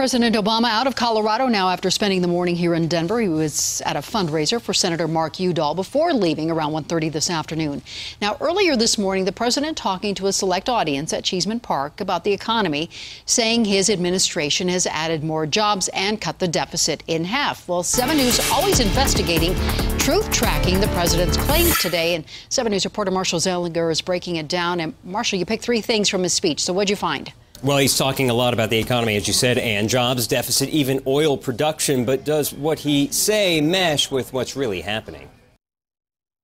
President Obama out of Colorado now after spending the morning here in Denver. He was at a fundraiser for Senator Mark Udall before leaving around 1:30 this afternoon. Now, earlier this morning, the president talking to a select audience at Cheeseman Park about the economy, saying his administration has added more jobs and cut the deficit in half. Well, 7 News always investigating, truth tracking the president's claims today. And 7 News reporter Marshall Zellinger is breaking it down. And Marshall, you picked 3 things from his speech. So what'd you find? Well, he's talking a lot about the economy, as you said, and jobs, deficit, even oil production. But does what he say mesh with what's really happening?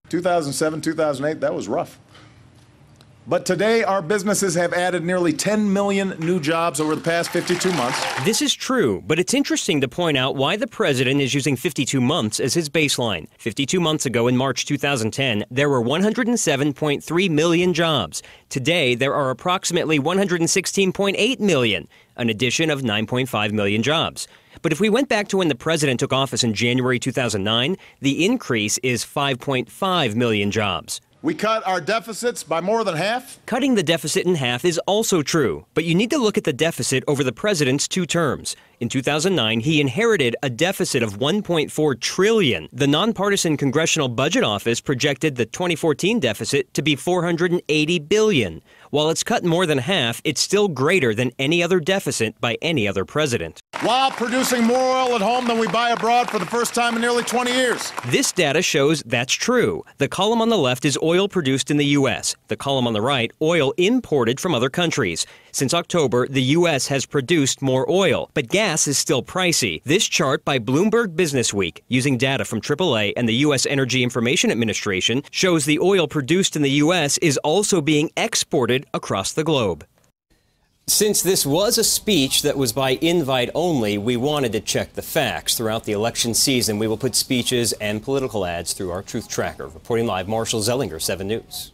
2007, 2008, that was rough. But today, our businesses have added nearly 10 million new jobs over the past 52 months. This is true, but it's interesting to point out why the president is using 52 months as his baseline. 52 months ago, in March 2010, there were 107.3 million jobs. Today, there are approximately 116.8 million, an addition of 9.5 million jobs. But if we went back to when the president took office in January 2009, the increase is 5.5 million jobs. We cut our deficits by more than half. Cutting the deficit in half is also true, but you need to look at the deficit over the president's 2 terms. In 2009, he inherited a deficit of $1.4 trillion. The nonpartisan Congressional Budget Office projected the 2014 deficit to be $480 billion. While it's cut more than half, it's still greater than any other deficit by any other president. While producing more oil at home than we buy abroad for the first time in nearly 20 years. This data shows that's true. The column on the left is oil produced in the U.S. The column on the right, oil imported from other countries. Since October, the U.S. has produced more oil, but gas is still pricey. This chart by Bloomberg Businessweek, using data from AAA and the U.S. Energy Information Administration, shows the oil produced in the U.S. is also being exported across the globe. Since this was a speech that was by invite only, we wanted to check the facts. Throughout the election season, we will put speeches and political ads through our Truth Tracker. Reporting live, Marshall Zellinger, 7 News.